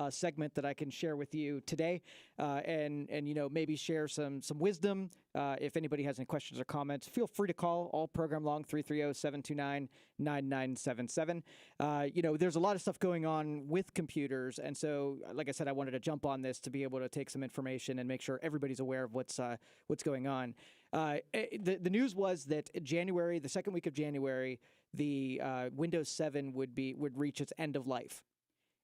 segment that I can share with you today, and maybe share some wisdom. If anybody has any questions or comments, feel free to call. All program long 330-729-9977. There's a lot of stuff going on with computers, and so like I said, I wanted to jump on this to be able to take some information and make sure everybody's aware of what's going on. The news was that January, the second week of January, the Windows 7 would reach its end of life.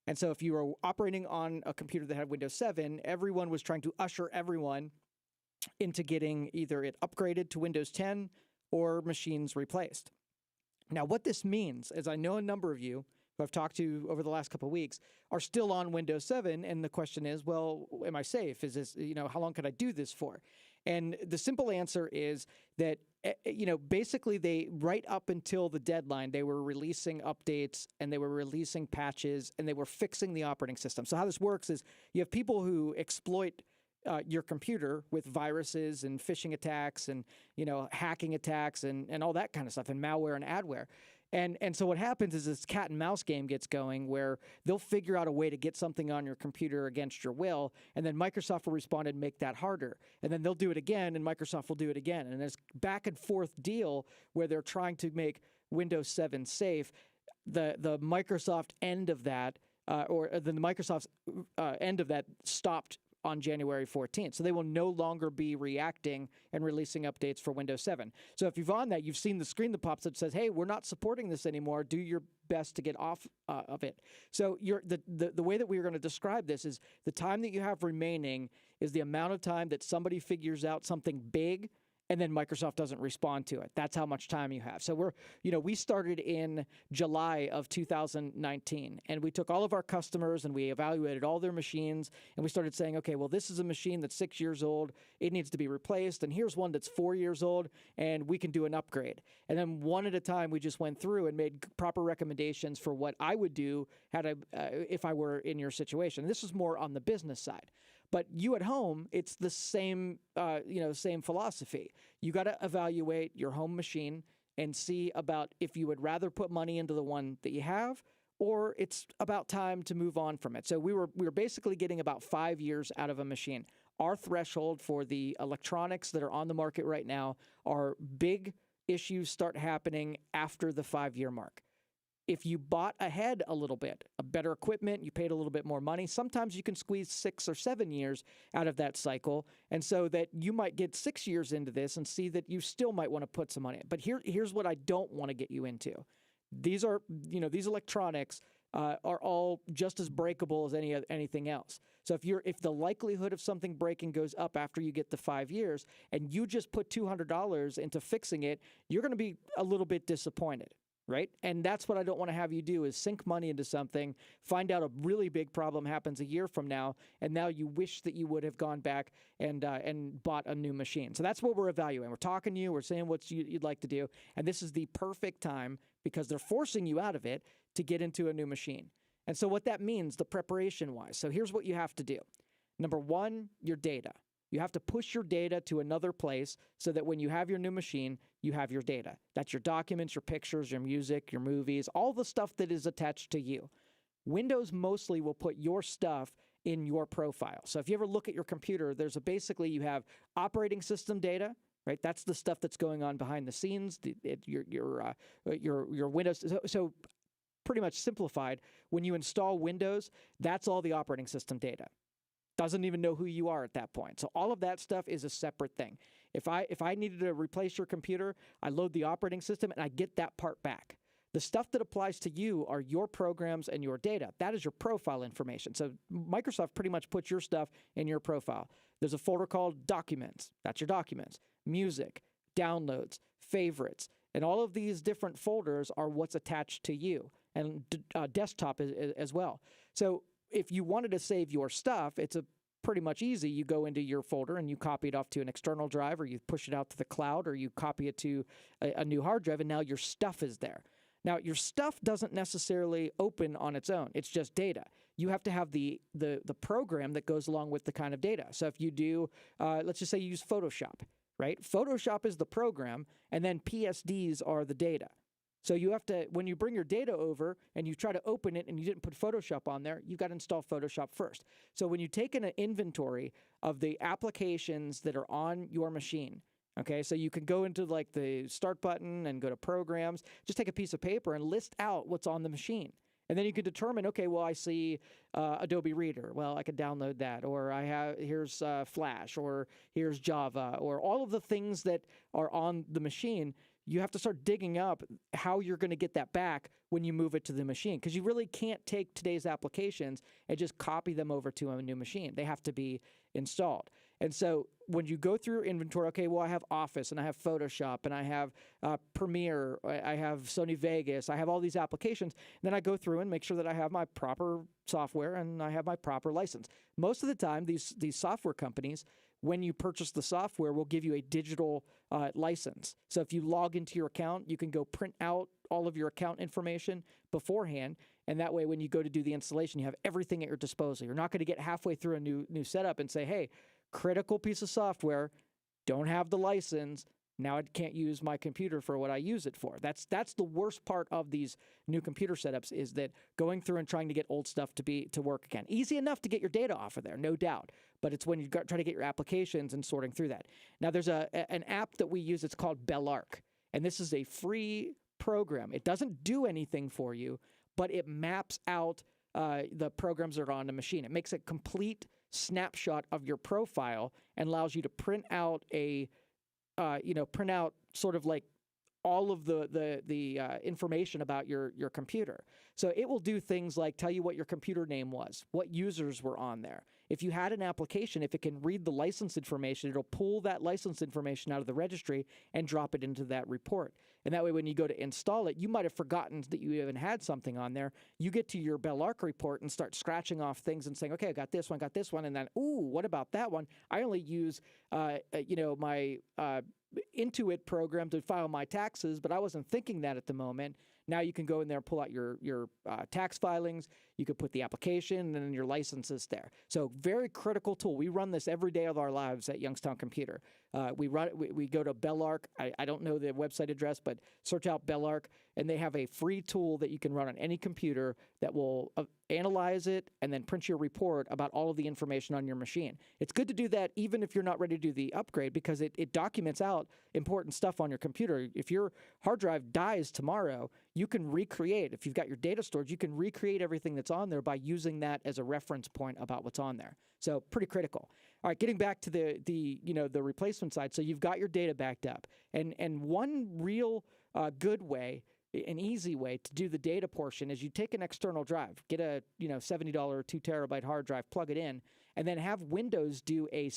And so if you were operating on a computer that had Windows 7, everyone was trying to usher everyone into getting either it upgraded to Windows 10 or machines replaced. Now, what this means is I know a number of you who I've talked to over the last couple of weeks are still on Windows 7, and the question is, well, am I safe? Is this, how long can I do this for? And the simple answer is that, basically they, right up until the deadline, they were releasing updates and they were releasing patches and they were fixing the operating system. So how this works is you have people who exploit your computer with viruses and phishing attacks and, hacking attacks and all that kind of stuff, and malware and adware. And so what happens is this cat and mouse game gets going where they'll figure out a way to get something on your computer against your will, and then Microsoft will respond and make that harder. And then they'll do it again, and Microsoft will do it again. And there's back and forth deal where they're trying to make Windows 7 safe. The Microsoft end of that, the Microsoft's end of that stopped on January 14th. So they will no longer be reacting and releasing updates for Windows 7. So if you've on that, you've seen the screen that pops up that says, hey, we're not supporting this anymore. Do your best to get off of it. So the way that we're going to describe this is the time that you have remaining is the amount of time that somebody figures out something big and then Microsoft doesn't respond to it. That's how much time you have. So we started in July of 2019, and we took all of our customers and we evaluated all their machines, and we started saying, okay, well, this is a machine that's 6 years old. It needs to be replaced. And here's one that's 4 years old, and we can do an upgrade. And then one at a time, we just went through and made proper recommendations for what I would do if I were in your situation. And this is more on the business side. But you at home, it's the same philosophy. You got to evaluate your home machine and see about if you would rather put money into the one that you have, or it's about time to move on from it. So we were basically getting about 5 years out of a machine. Our threshold for the electronics that are on the market right now are big issues start happening after the 5-year mark. If you bought ahead a little bit, a better equipment, you paid a little bit more money, sometimes you can squeeze 6 or 7 years out of that cycle. And so that you might get 6 years into this and see that you still might want to put some money in. But here's what I don't want to get you into. These electronics are all just as breakable as anything else. So if the likelihood of something breaking goes up after you get the 5 years and you just put $200 into fixing it, you're going to be a little bit disappointed. Right? And that's what I don't want to have you do is sink money into something, find out a really big problem happens a year from now, and now you wish that you would have gone back and bought a new machine. So that's what we're evaluating. We're talking to you. We're saying what you'd like to do. And this is the perfect time because they're forcing you out of it to get into a new machine. And so what that means, the preparation-wise. So here's what you have to do. Number one, your data. You have to push your data to another place so that when you have your new machine, you have your data. That's your documents, your pictures, your music, your movies, all the stuff that is attached to you. Windows mostly will put your stuff in your profile. So if you ever look at your computer, basically you have operating system data, right? That's the stuff that's going on behind the scenes, your Windows. So pretty much simplified, when you install Windows, that's all the operating system data. Doesn't even know who you are at that point. So all of that stuff is a separate thing. If I needed to replace your computer, I load the operating system and I get that part back. The stuff that applies to you are your programs and your data. That is your profile information. So Microsoft pretty much puts your stuff in your profile. There's a folder called Documents. That's your documents. Music, downloads, favorites, and all of these different folders are what's attached to you, and desktop as well. So if you wanted to save your stuff, it's pretty much easy. You go into your folder and you copy it off to an external drive, or you push it out to the cloud, or you copy it to a new hard drive, and now your stuff is there. Now, your stuff doesn't necessarily open on its own. It's just data. You have to have the program that goes along with the kind of data. So if you do, let's just say you use Photoshop, right? Photoshop is the program, and then PSDs are the data. So you have to, when you bring your data over and you try to open it and you didn't put Photoshop on there, you've got to install Photoshop first. So when you take an inventory of the applications that are on your machine, okay, so you can go into like the start button and go to programs, just take a piece of paper and list out what's on the machine. And then you can determine, okay, well, I see Adobe Reader. Well, I can download that. Or here's Flash, or here's Java, or all of the things that are on the machine. You have to start digging up how you're going to get that back when you move it to the machine, because you really can't take today's applications and just copy them over to a new machine. They have to be installed. And so when you go through your inventory, okay, well, I have Office and I have Photoshop and I have Premiere, I have Sony Vegas, I have all these applications. And then I go through and make sure that I have my proper software and I have my proper license. Most of the time, these software companies, when you purchase the software, will give you a digital license. So if you log into your account, you can go print out all of your account information beforehand. And that way, when you go to do the installation, you have everything at your disposal. You're not going to get halfway through a new setup and say, hey, critical piece of software, don't have the license, now I can't use my computer for what I use it for. That's the worst part of these new computer setups, is that going through and trying to get old stuff to work again. Easy enough to get your data off of there, no doubt, but it's when you try to get your applications and sorting through that. Now, there's an app that we use, it's called Bellarc, and this is a free program. It doesn't do anything for you, but it maps out the programs that are on the machine. It makes a complete snapshot of your profile and allows you to print out print out sort of like all of the information about your computer. So it will do things like tell you what your computer name was, what users were on there. If you had an application, if it can read the license information, it'll pull that license information out of the registry and drop it into that report. And that way, when you go to install it, you might have forgotten that you even had something on there. You get to your Bellarc report and start scratching off things and saying, okay, I got this one, and then, ooh, what about that one? I only use, my Intuit program to file my taxes, but I wasn't thinking that at the moment. Now you can go in there and pull out your tax filings. You could put the application and then your licenses there. So very critical tool. We run this every day of our lives at Youngstown Computer. We go to Bellarc. I don't know the website address, but search out Bellarc, and they have a free tool that you can run on any computer that will analyze it and then print your report about all of the information on your machine. It's good to do that even if you're not ready to do the upgrade, because it documents out important stuff on your computer. If your hard drive dies tomorrow, you can recreate. If you've got your data storage, you can recreate everything that's on there by using that as a reference point about what's on there. So pretty critical. All right, getting back to the replacement side. So you've got your data backed up, and one real good way, an easy way to do the data portion is you take an external drive, get a $70 2 terabyte hard drive, plug it in, and then have Windows do a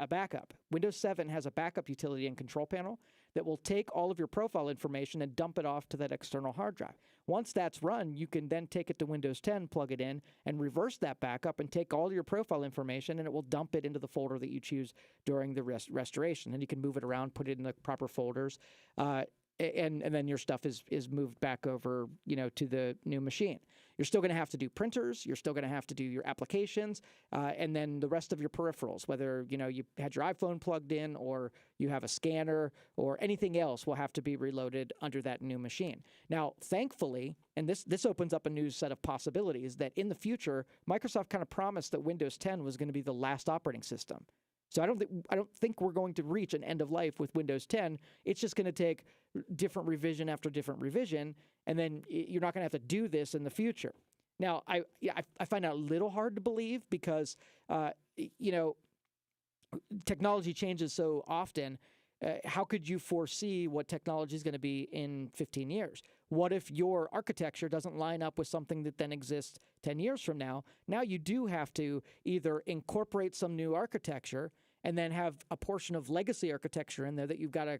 backup. Windows 7 has a backup utility and control panel that will take all of your profile information and dump it off to that external hard drive. Once that's run, you can then take it to Windows 10, plug it in, and reverse that backup and take all your profile information, and it will dump it into the folder that you choose during the restoration. And you can move it around, put it in the proper folders, and then your stuff is moved back over, to the new machine. You're still going to have to do printers. You're still going to have to do your applications, and then the rest of your peripherals, whether, you had your iPhone plugged in or you have a scanner or anything else will have to be reloaded under that new machine. Now, thankfully, and this opens up a new set of possibilities, that in the future, Microsoft kind of promised that Windows 10 was going to be the last operating system. So I don't think we're going to reach an end of life with Windows 10. It's just going to take different revision after different revision, and then you're not going to have to do this in the future. Now, I find that a little hard to believe because, technology changes so often. How could you foresee what technology is going to be in 15 years? What if your architecture doesn't line up with something that then exists 10 years from now? Now you do have to either incorporate some new architecture and then have a portion of legacy architecture in there that you've got to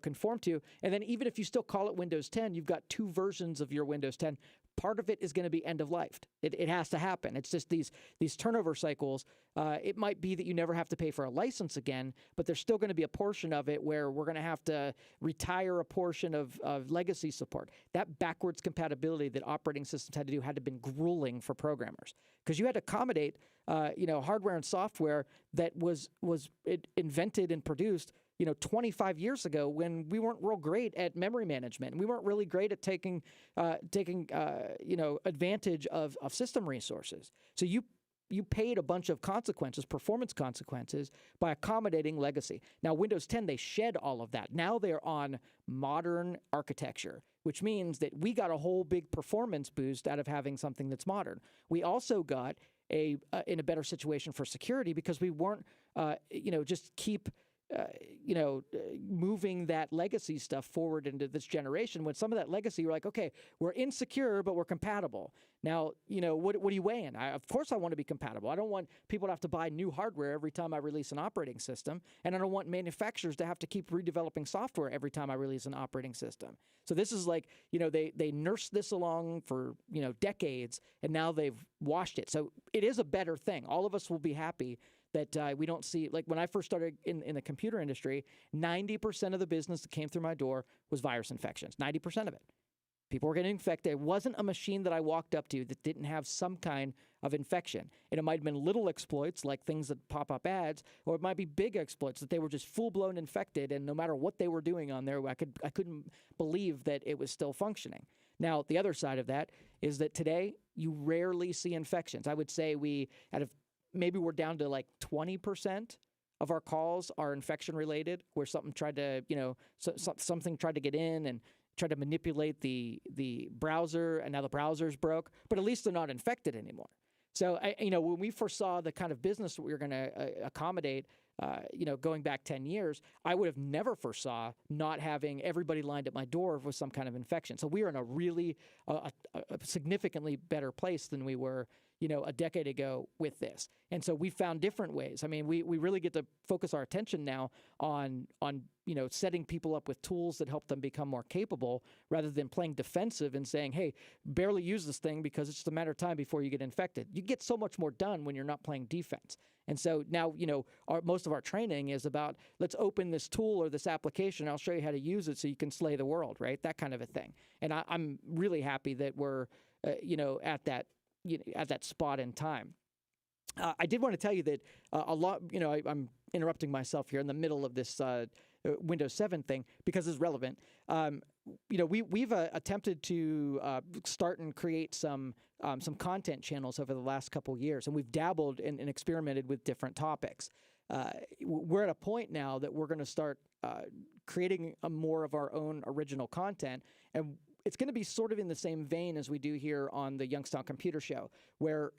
conform to. And then even if you still call it Windows 10, you've got two versions of your Windows 10. Part of it is going to be end of life. It has to happen. It's just these turnover cycles. It might be that you never have to pay for a license again, but there's still going to be a portion of it where we're going to have to retire a portion of legacy support. That backwards compatibility that operating systems had to do had to have been grueling for programmers, because you had to accommodate hardware and software that was invented and produced 25 years ago when we weren't real great at memory management. And we weren't really great at taking advantage of system resources. So you paid a bunch of consequences, performance consequences, by accommodating legacy. Now, Windows 10, they shed all of that. Now they're on modern architecture, which means that we got a whole big performance boost out of having something that's modern. We also got in a better situation for security because we weren't, just keep moving that legacy stuff forward into this generation. When some of that legacy, you're like, okay, we're insecure, but we're compatible. Now, what are you weighing? Of course I want to be compatible. I don't want people to have to buy new hardware every time I release an operating system, and I don't want manufacturers to have to keep redeveloping software every time I release an operating system. So this is like, they nursed this along for, decades, and now they've washed it. So it is a better thing. All of us will be happy that we don't see, like when I first started in the computer industry, 90% of the business that came through my door was virus infections, 90% of it. People were getting infected. It wasn't a machine that I walked up to that didn't have some kind of infection. And it might have been little exploits, like things that pop up ads, or it might be big exploits that they were just full-blown infected, and no matter what they were doing on there, I couldn't believe that it was still functioning. Now, the other side of that is that today, you rarely see infections. I would say maybe we're down to like 20% of our calls are infection related, where something tried to, something tried to get in and tried to manipulate the browser, and now the browser's broke, but at least they're not infected anymore. So, when we foresaw the kind of business that we were going to accommodate, going back 10 years, I would have never foresaw not having everybody lined at my door with some kind of infection. So we are in a really a significantly better place than we were, a decade ago with this. And so we found different ways. I mean, we really get to focus our attention now on setting people up with tools that help them become more capable, rather than playing defensive and saying, hey, barely use this thing because it's just a matter of time before you get infected. You get so much more done when you're not playing defense. And so now, most of our training is about, let's open this tool or this application. I'll show you how to use it so you can slay the world, right? That kind of a thing. And I'm really happy that we're, at that spot in time. I did want to tell you that a lot, I'm interrupting myself here in the middle of this Windows 7 thing because it's relevant. We've attempted to start and create some content channels over the last couple of years, and we've dabbled and experimented with different topics. We're at a point now that we're going to start creating more of our own original content, and it's going to be sort of in the same vein as we do here on the Youngstown Computer Show, where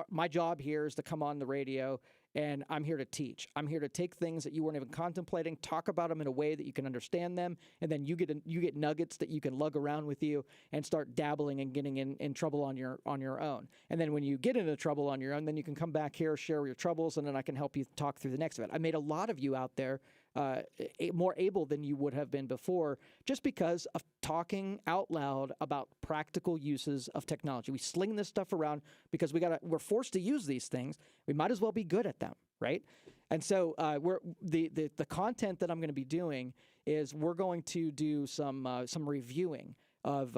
my job here is to come on the radio, and I'm here to teach. I'm here to take things that you weren't even contemplating, talk about them in a way that you can understand them, and then you get nuggets that you can lug around with you and start dabbling and getting in trouble on your own. And then when you get into trouble on your own, then you can come back here, share your troubles, and then I can help you talk through the next of it. I made a lot of you out there more able than you would have been before, just because of talking out loud about practical uses of technology. We sling this stuff around because we're forced to use these things. We might as well be good at them, right? And so the content that I'm going to be doing is we're going to do some reviewing of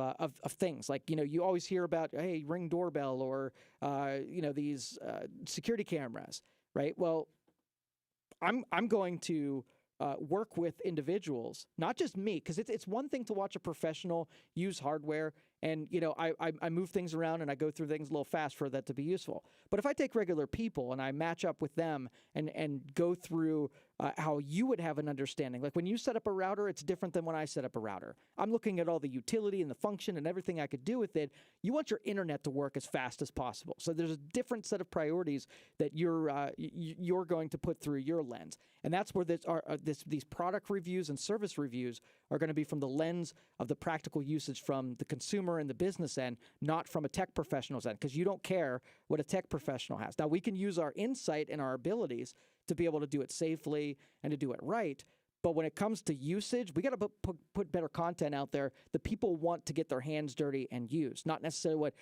things like, you always hear about, hey, Ring doorbell or these security cameras, right? Well, I'm going to work with individuals, not just me, because it's one thing to watch a professional use hardware, and I move things around and I go through things a little fast for that to be useful. But if I take regular people and I match up with them and go through how you would have an understanding, like when you set up a router, it's different than when I set up a router. I'm looking at all the utility and the function and everything I could do with it. You want your internet to work as fast as possible. So there's a different set of priorities that you're going to put through your lens, and that's where these product reviews and service reviews are going to be from the lens of the practical usage from the consumer and the business end, not from a tech professional's end, because you don't care what a tech professional has. Now, we can use our insight and our abilities to be able to do it safely and to do it right, but when it comes to usage, we got to put better content out there that people want to get their hands dirty and use, not necessarily what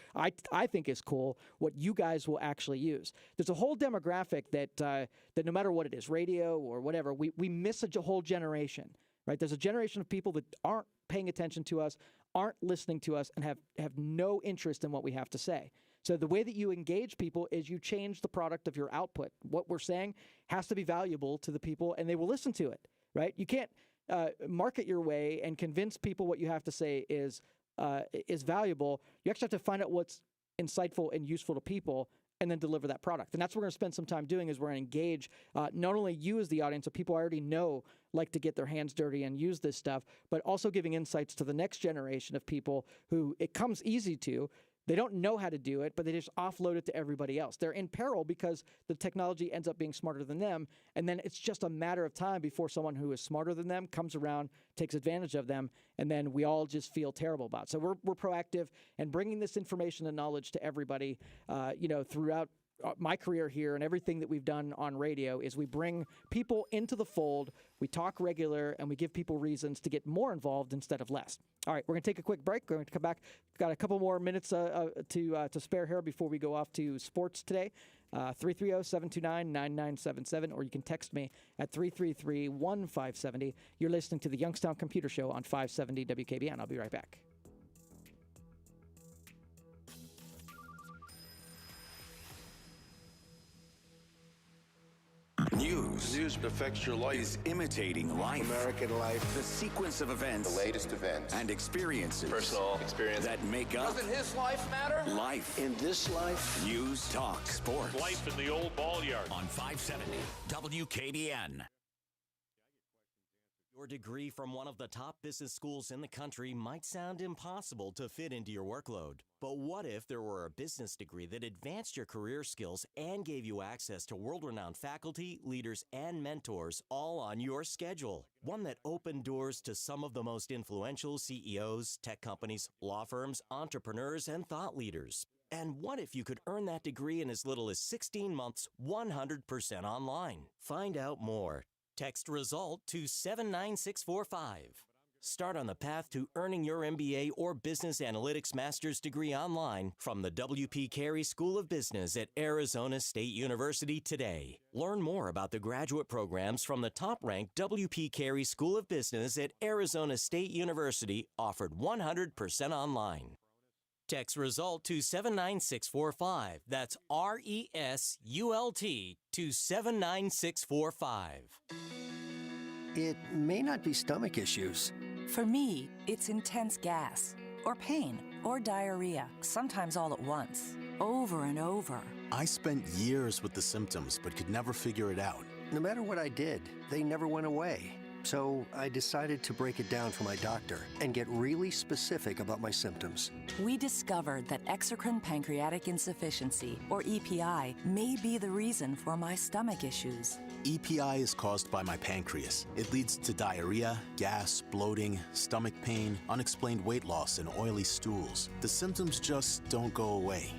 I think is cool, what you guys will actually use. There's a whole demographic that no matter what it is, radio or whatever, we miss a whole generation, right? There's a generation of people that aren't paying attention to us, aren't listening to us, and have no interest in what we have to say. So the way that you engage people is you change the product of your output. What we're saying has to be valuable to the people, and they will listen to it. right? You can't market your way and convince people what you have to say is valuable. You actually have to find out what's insightful and useful to people and then deliver that product. And that's what we're going to spend some time doing is we're going to engage not only you as the audience, so people I already know like to get their hands dirty and use this stuff, but also giving insights to the next generation of people who it comes easy to. They don't know how to do it, but they just offload it to everybody else. They're in peril because the technology ends up being smarter than them, and then it's just a matter of time before someone who is smarter than them comes around, takes advantage of them, and then we all just feel terrible about it. So we're proactive and bringing this information and knowledge to everybody, throughout my career here and everything that we've done on radio is we bring people into the fold, we talk regular, and we give people reasons to get more involved instead of less. All right, we're going to take a quick break. We're going to come back. We've got a couple more minutes to spare here before we go off to sports today. 330-729-9977, or you can text me at 333-1570. You're listening to the Youngstown Computer Show on 570 WKBN. I'll be right back. News affects your life. Is imitating life. American life. The sequence of events. The latest events. And experiences. Personal experience. That make up. Doesn't his life matter? Life. In this life. News, talk, sports. Life in the old ball yard. On 570 WKBN. Your degree from one of the top business schools in the country might sound impossible to fit into your workload. But what if there were a business degree that advanced your career skills and gave you access to world-renowned faculty, leaders, and mentors all on your schedule? One that opened doors to some of the most influential CEOs, tech companies, law firms, entrepreneurs, and thought leaders. And what if you could earn that degree in as little as 16 months, 100% online? Find out more. Text RESULT to 79645. Start on the path to earning your MBA or Business Analytics Master's degree online from the W.P. Carey School of Business at Arizona State University today. Learn more about the graduate programs from the top-ranked W.P. Carey School of Business at Arizona State University, offered 100% online. Text RESULT to 79645. That's RESULT to 79645. It may not be stomach issues. For me, it's intense gas, or pain, or diarrhea, sometimes all at once, over and over. I spent years with the symptoms, but could never figure it out. No matter what I did, they never went away. So I decided to break it down for my doctor and get really specific about my symptoms. We discovered that exocrine pancreatic insufficiency, or EPI, may be the reason for my stomach issues. EPI is caused by my pancreas. It leads to diarrhea, gas, bloating, stomach pain, unexplained weight loss, and oily stools. The symptoms just don't go away.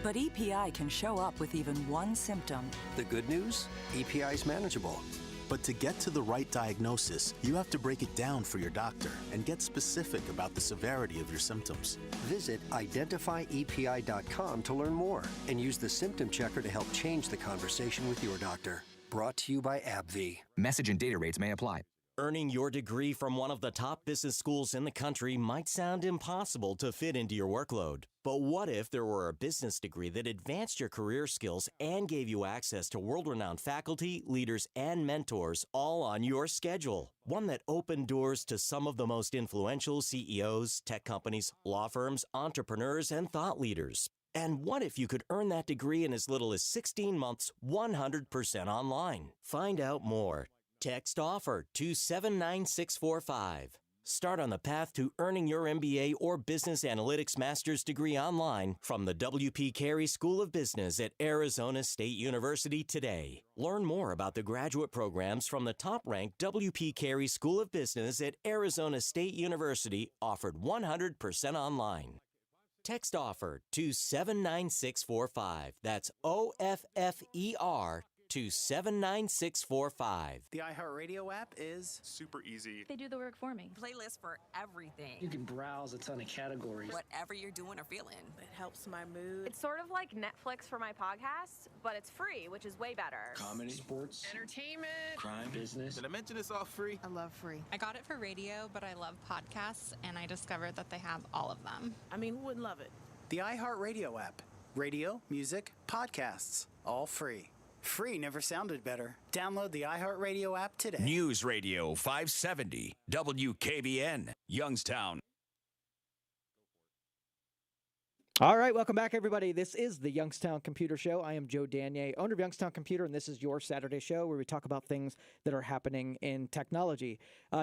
But EPI can show up with even one symptom. The good news? EPI is manageable. But to get to the right diagnosis, you have to break it down for your doctor and get specific about the severity of your symptoms. Visit identifyepi.com to learn more and use the symptom checker to help change the conversation with your doctor. Brought to you by AbbVie. Message and data rates may apply. Earning your degree from one of the top business schools in the country might sound impossible to fit into your workload. But what if there were a business degree that advanced your career skills and gave you access to world-renowned faculty, leaders, and mentors all on your schedule? One that opened doors to some of the most influential CEOs, tech companies, law firms, entrepreneurs, and thought leaders. And what if you could earn that degree in as little as 16 months, 100% online? Find out more. Text OFFER to 79645. Start on the path to earning your MBA or Business Analytics Master's degree online from the W.P. Carey School of Business at Arizona State University today. Learn more about the graduate programs from the top-ranked W.P. Carey School of Business at Arizona State University, offered 100% online. Text OFFER to 79645. That's OFFER to 79645. The iHeartRadio app is super easy. They do the work for me. Playlist for everything. You can browse a ton of categories. Whatever you're doing or feeling. It helps my mood. It's sort of like Netflix for my podcast, but it's free, which is way better. Comedy, sports, entertainment, crime, business. Did I mention it's all free? I love free. I got it for radio, but I love podcasts, and I discovered that they have all of them. I mean, who wouldn't love it? The iHeartRadio app. Radio, music, podcasts, all free. Free never sounded better. Download the iHeartRadio app today. News Radio 570 WKBN, Youngstown. All right, welcome back, everybody. This is the Youngstown Computer Show. I am Joe Danier, owner of Youngstown Computer, and this is your Saturday show where we talk about things that are happening in technology.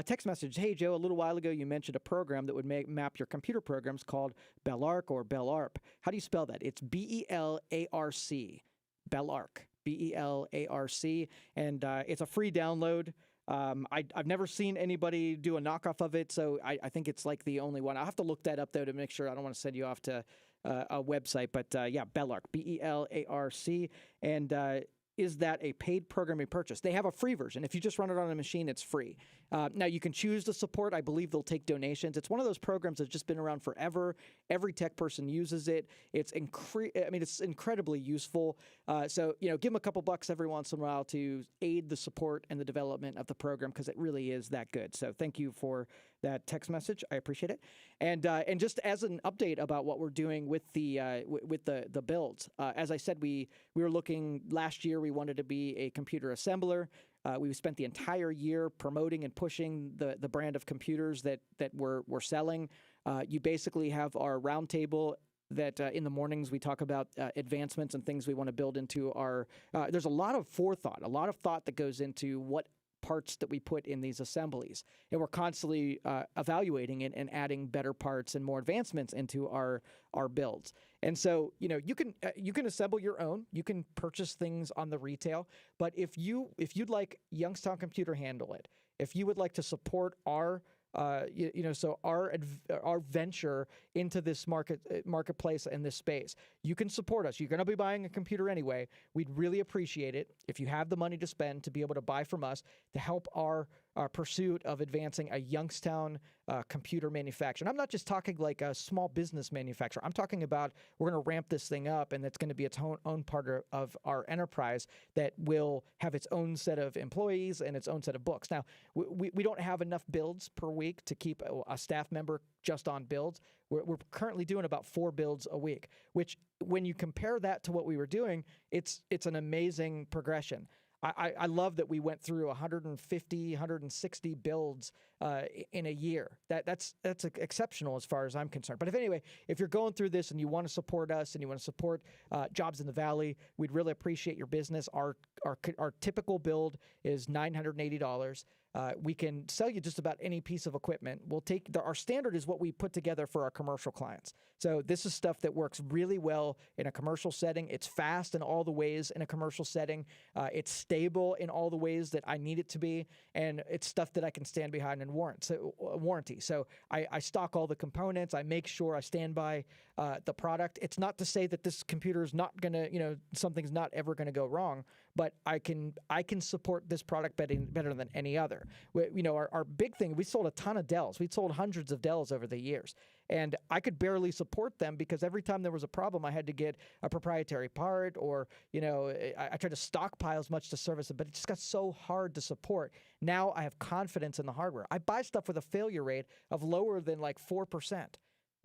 Text message, hey, Joe, a little while ago you mentioned a program that would map your computer programs called BelArc or BelArp. How do you spell that? It's B-E-L-A-R-C, BelArc, B-E-L-A-R-C, and it's a free download. I've never seen anybody do a knockoff of it, so I think it's like the only one. I'll have to look that up, though, to make sure. I don't want to send you off to a website, but yeah, BelArc, B-E-L-A-R-C, and is that a paid program you purchase? They have a free version. If you just run it on a machine, it's free. Now, you can choose to support. I believe they'll take donations. It's one of those programs that's just been around forever. Every tech person uses it. It's incredibly useful. So, give them a couple bucks every once in a while to aid the support and the development of the program because it really is that good. So thank you for that text message. I appreciate it. And just as an update about what we're doing with the builds, as I said, we were looking last year. We wanted to be a computer assembler. We spent the entire year promoting and pushing the brand of computers that we're selling. You basically have our roundtable that in the mornings we talk about advancements and things we want to build into our. There's a lot of forethought, a lot of thought that goes into what parts that we put in these assemblies, and we're constantly evaluating it and adding better parts and more advancements into our builds. And so, you can assemble your own. You can purchase things on the retail, but if you'd like Youngstown Computer handle it, if you would like to support our so our venture into this marketplace and this space, you can support us. You're going to be buying a computer anyway. We'd really appreciate it if you have the money to spend to be able to buy from us to help our pursuit of advancing a Youngstown computer manufacturer. And I'm not just talking like a small business manufacturer. I'm talking about we're going to ramp this thing up, and it's going to be its own part of our enterprise that will have its own set of employees and its own set of books. Now, we don't have enough builds per week to keep a staff member just on builds. We're currently doing about 4 builds a week, which when you compare that to what we were doing, it's an amazing progression. I love that we went through 150, 160 builds in a year. That's exceptional as far as I'm concerned. But if you're going through this and you want to support us and you want to support Jobs in the Valley, we'd really appreciate your business. Our typical build is $980. We can sell you just about any piece of equipment. We'll take our standard is what we put together for our commercial clients. So this is stuff that works really well in a commercial setting. It's fast in all the ways in a commercial setting. It's stable in all the ways that I need it to be, and it's stuff that I can stand behind and warranty. So I stock all the components. I make sure I stand by the product. It's not to say that this computer is not gonna, something's not ever gonna go wrong, but I can support this product better than any other. Our big thing, we sold a ton of Dells. We'd sold hundreds of Dells over the years. And I could barely support them because every time there was a problem, I had to get a proprietary part or, I tried to stockpile as much to service it, but it just got so hard to support. Now I have confidence in the hardware. I buy stuff with a failure rate of lower than like 4%.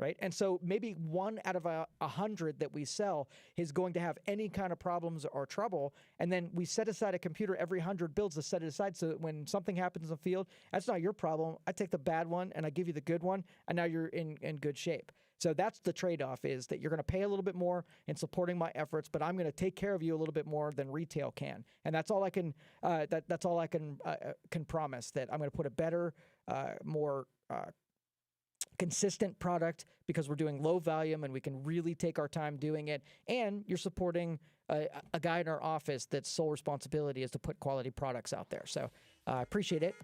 Right. And so maybe 1 out of 100 that we sell is going to have any kind of problems or trouble. And then we set aside a computer every 100 builds to set it aside so that when something happens in the field, that's not your problem. I take the bad one and I give you the good one. And now you're in good shape. So that's the trade-off, is that you're going to pay a little bit more in supporting my efforts, but I'm going to take care of you a little bit more than retail can. And that's all I can that's all I can promise, that I'm going to put a better, more consistent product because we're doing low volume and we can really take our time doing it. And you're supporting a guy in our office that's sole responsibility is to put quality products out there. So I appreciate it.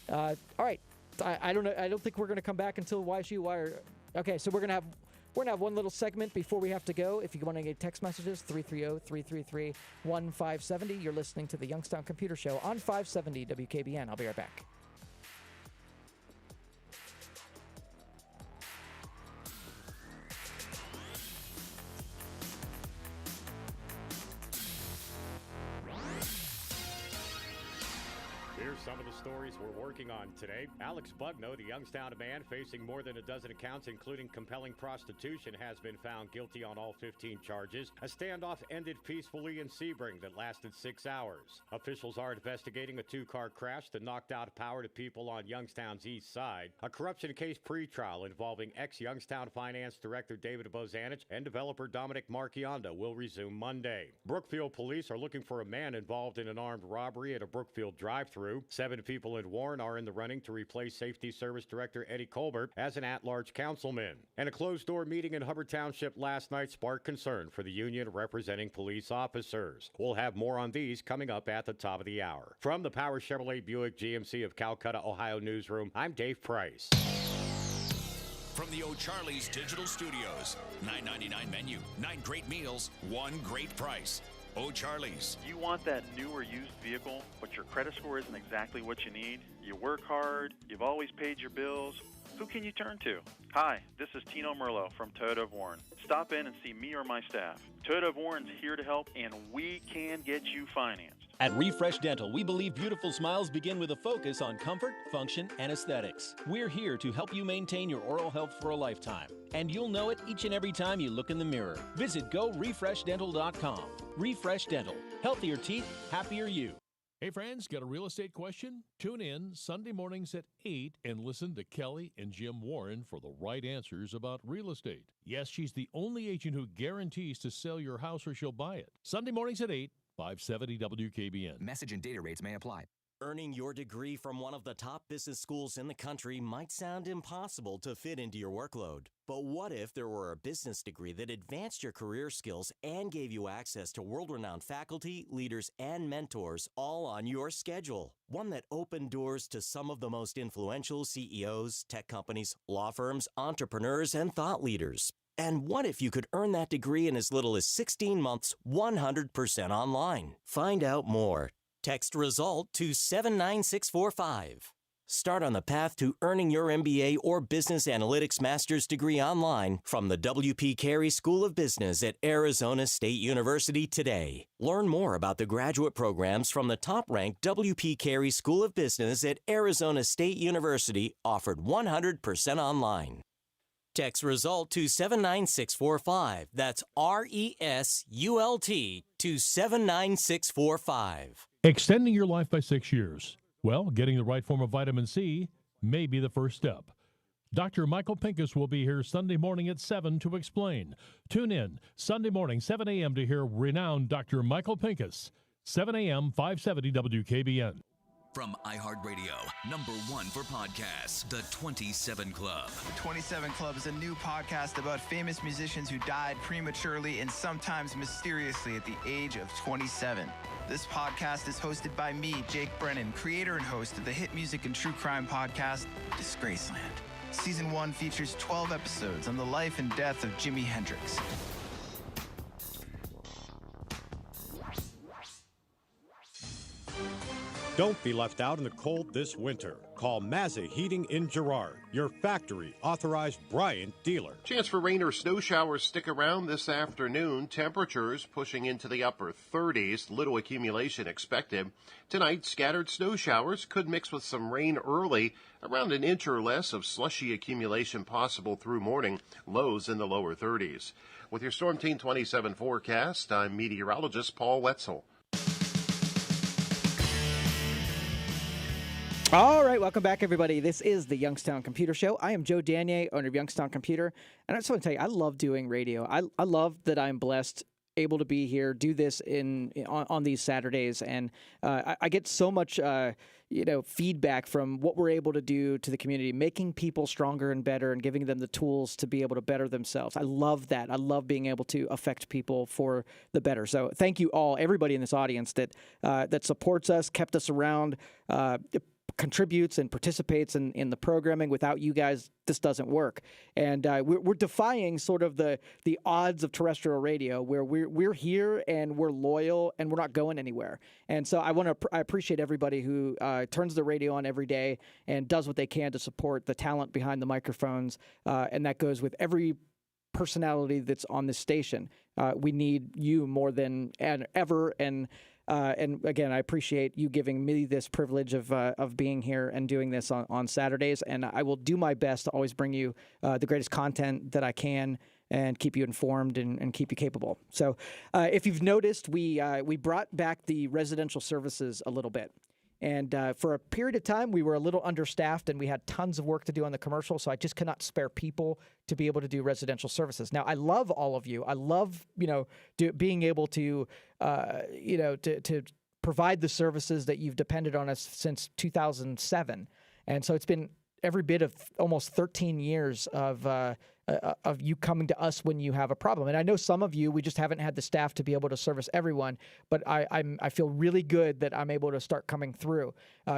All right. I don't know. I don't think we're going to come back until YSU. Okay, so we're going to have one little segment before we have to go. If you want to get text messages, 330-333-1570. You're listening to the Youngstown Computer Show on 570 WKBN. I'll be right back. There's some of the stories we're working on today. Alex Bugno, the Youngstown man facing more than a dozen accounts, including compelling prostitution, has been found guilty on all 15 charges. A standoff ended peacefully in Sebring that lasted 6 hours. Officials are investigating a two-car crash that knocked out power to people on Youngstown's east side. A corruption case pretrial involving ex-Youngstown Finance Director David Bozanich and developer Dominic Marchionda will resume Monday. Brookfield police are looking for a man involved in an armed robbery at a Brookfield drive-thru. 7 people in Warren are in the running to replace Safety Service Director Eddie Colbert as an at-large councilman. And a closed-door meeting in Hubbard Township last night sparked concern for the union representing police officers. We'll have more on these coming up at the top of the hour. From the Power Chevrolet Buick GMC of Calcutta, Ohio newsroom, I'm Dave Price. From the O'Charley's Digital Studios, $9.99 menu, 9 great meals, 1 great price. O'Charley's. You want that new or used vehicle, but your credit score isn't exactly what you need? You work hard, you've always paid your bills. Who can you turn to? Hi, this is Tino Merlo from Toyota of Warren. Stop in and see me or my staff. Toyota of Warren's here to help, and we can get you financed. At Refresh Dental, we believe beautiful smiles begin with a focus on comfort, function, and aesthetics. We're here to help you maintain your oral health for a lifetime. And you'll know it each and every time you look in the mirror. Visit GoRefreshDental.com. Refresh Dental. Healthier teeth, happier you. Hey friends, got a real estate question? Tune in Sunday mornings at 8 and listen to Kelly and Jim Warren for the right answers about real estate. Yes, she's the only agent who guarantees to sell your house or she'll buy it. Sunday mornings at 8. 570 WKBN. Message and data rates may apply. Earning your degree from one of the top business schools in the country might sound impossible to fit into your workload. But what if there were a business degree that advanced your career skills and gave you access to world-renowned faculty, leaders, and mentors all on your schedule? One that opened doors to some of the most influential CEOs, tech companies, law firms, entrepreneurs, and thought leaders. And what if you could earn that degree in as little as 16 months, 100% online? Find out more. Text RESULT to 79645. Start on the path to earning your MBA or Business Analytics Master's degree online from the W.P. Carey School of Business at Arizona State University today. Learn more about the graduate programs from the top-ranked W.P. Carey School of Business at Arizona State University, offered 100% online. Text RESULT to 79645. That's RESULT to 79645. Extending your life by 6 years. Well, getting the right form of vitamin C may be the first step. Dr. Michael Pincus will be here Sunday morning at 7 to explain. Tune in Sunday morning, 7 a.m. to hear renowned Dr. Michael Pincus. 7 a.m., 570 WKBN. From iHeartRadio, #1 for podcasts, The 27 Club. The 27 Club is a new podcast about famous musicians who died prematurely and sometimes mysteriously at the age of 27. This podcast is hosted by me, Jake Brennan, creator and host of the hit music and true crime podcast, Disgraceland. Season 1 features 12 episodes on the life and death of Jimi Hendrix. Don't be left out in the cold this winter. Call Mazza Heating in Girard, your factory authorized Bryant dealer. Chance for rain or snow showers stick around this afternoon. Temperatures pushing into the upper 30s. Little accumulation expected. Tonight, scattered snow showers could mix with some rain early. Around an inch or less of slushy accumulation possible through morning. Lows in the lower 30s. With your Storm Team 27 forecast, I'm meteorologist Paul Wetzel. All right, welcome back, everybody. This is the Youngstown Computer Show. I am Joe Danier, owner of Youngstown Computer, and I just want to tell you, I love doing radio. I love that I'm blessed, able to be here, do this on these Saturdays, and I get so much feedback from what we're able to do to the community, making people stronger and better, and giving them the tools to be able to better themselves. I love that. I love being able to affect people for the better. So thank you all, everybody in this audience that supports us, kept us around, contributes and participates in the programming. Without you guys, this doesn't work. And we're defying sort of the odds of terrestrial radio, where we're here and we're loyal and we're not going anywhere. And so I appreciate everybody who turns the radio on every day and does what they can to support the talent behind the microphones. And that goes with every personality that's on this station. We need you more than ever. And And again, I appreciate you giving me this privilege of being here and doing this on Saturdays. And I will do my best to always bring you the greatest content that I can and keep you informed and keep you capable. So if you've noticed, we brought back the residential services a little bit. And for a period of time, we were a little understaffed and we had tons of work to do on the commercial. So I just could not spare people to be able to do residential services. Now, I love all of you. I love, being able to, to provide the services that you've depended on us since 2007. And so it's been every bit of almost 13 years of you coming to us when you have a problem. And I know some of you, we just haven't had the staff to be able to service everyone, but I feel really good that I'm able to start coming through.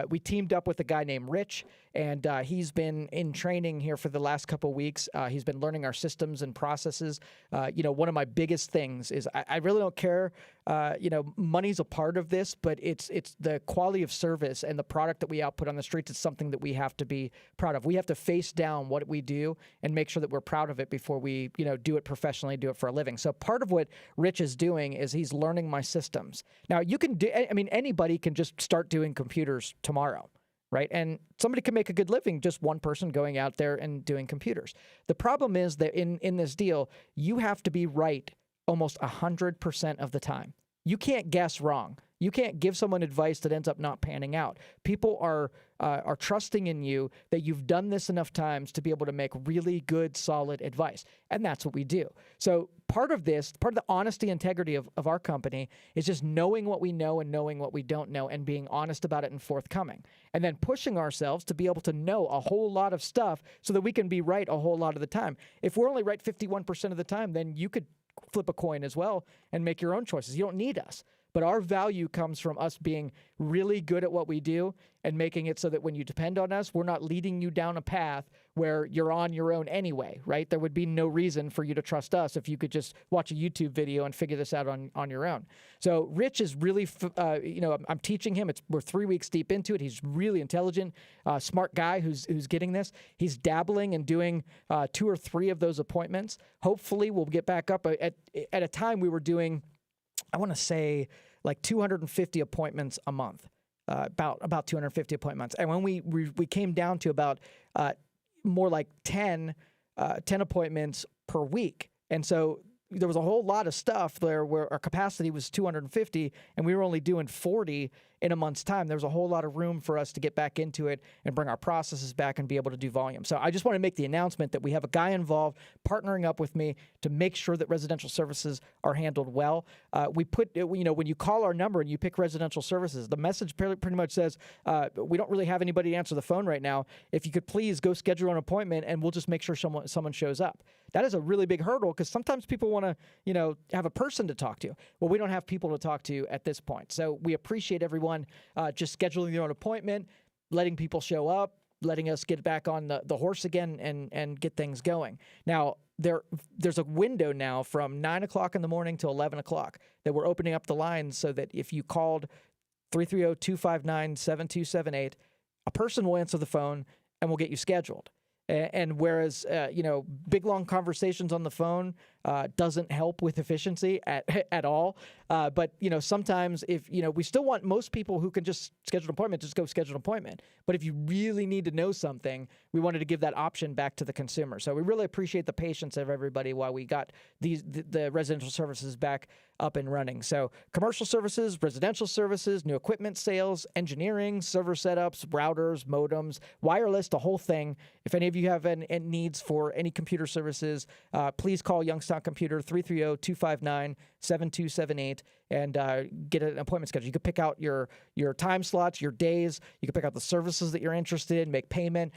We teamed up with a guy named Rich, and he's been in training here for the last couple of weeks. He's been learning our systems and processes. One of my biggest things is I really don't care. Money's a part of this, but it's the quality of service and the product that we output on the streets is something that we have to be proud of. We have to face down what we do and make sure that we're proud of it before we, do it professionally, do it for a living. So part of what Rich is doing is he's learning my systems. Now you can do, anybody can just start doing computers tomorrow, right? And somebody can make a good living, just one person going out there and doing computers. The problem is that in this deal, you have to be right almost 100% of the time. You can't guess wrong. You can't give someone advice that ends up not panning out. People are trusting in you that you've done this enough times to be able to make really good, solid advice. And that's what we do. So part of the honesty, integrity of our company is just knowing what we know and knowing what we don't know and being honest about it and forthcoming. And then pushing ourselves to be able to know a whole lot of stuff so that we can be right a whole lot of the time. If we're only right 51% of the time, then you could flip a coin as well and make your own choices. You don't need us. But our value comes from us being really good at what we do and making it so that when you depend on us, we're not leading you down a path where you're on your own anyway, right? There would be no reason for you to trust us if you could just watch a YouTube video and figure this out on your own. So Rich is really, I'm teaching him. We're 3 weeks deep into it. He's really intelligent, smart guy who's getting this. He's dabbling and doing 2 or 3 of those appointments. Hopefully we'll get back up. At a time we were doing, I want to say, like 250 appointments a month, about 250 appointments. And when we came down to about more like 10 appointments per week. And so there was a whole lot of stuff there where our capacity was 250 and we were only doing 40 in a month's time. There was a whole lot of room for us to get back into it and bring our processes back and be able to do volume. So I just want to make the announcement that we have a guy involved partnering up with me to make sure that residential services are handled well. We put, when you call our number and you pick residential services, the message pretty much says, we don't really have anybody to answer the phone right now. If you could please go schedule an appointment and we'll just make sure someone shows up. That is a really big hurdle because sometimes people want to, have a person to talk to. Well, we don't have people to talk to at this point. So we appreciate everyone just scheduling their own appointment, letting people show up, letting us get back on the horse again and get things going. Now, there's a window now from 9 o'clock in the morning to 11 o'clock that we're opening up the lines so that if you called 330-259-7278, a person will answer the phone and we'll get you scheduled. And whereas, big, long conversations on the phone doesn't help with efficiency at all. But, sometimes if, we still want most people who can just schedule an appointment, just go schedule an appointment. But if you really need to know something, we wanted to give that option back to the consumer. So we really appreciate the patience of everybody while we got the residential services back up and running. So commercial services, residential services, new equipment sales, engineering, server setups, routers, modems, wireless, the whole thing. If any of you have any needs for any computer services, please call Youngstown Computer 330-259-7278 and get an appointment schedule. You can pick out your time slots, your days. You can pick out the services that you're interested in, make payment.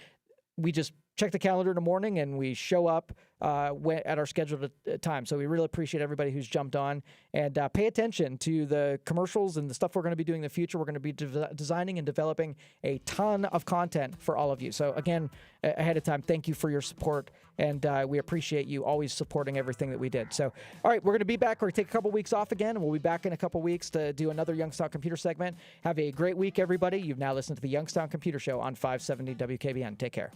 We just check the calendar in the morning and we show up at our scheduled time. So we really appreciate everybody who's jumped on and pay attention to the commercials and the stuff we're going to be doing in the future. We're going to be designing and developing a ton of content for all of you. So again, ahead of time, thank you for your support. And we appreciate you always supporting everything that we did. So, all right, we're going to be back. We're going to take a couple weeks off again, and we'll be back in a couple weeks to do another Youngstown Computer segment. Have a great week, everybody. You've now listened to the Youngstown Computer Show on 570 WKBN. Take care.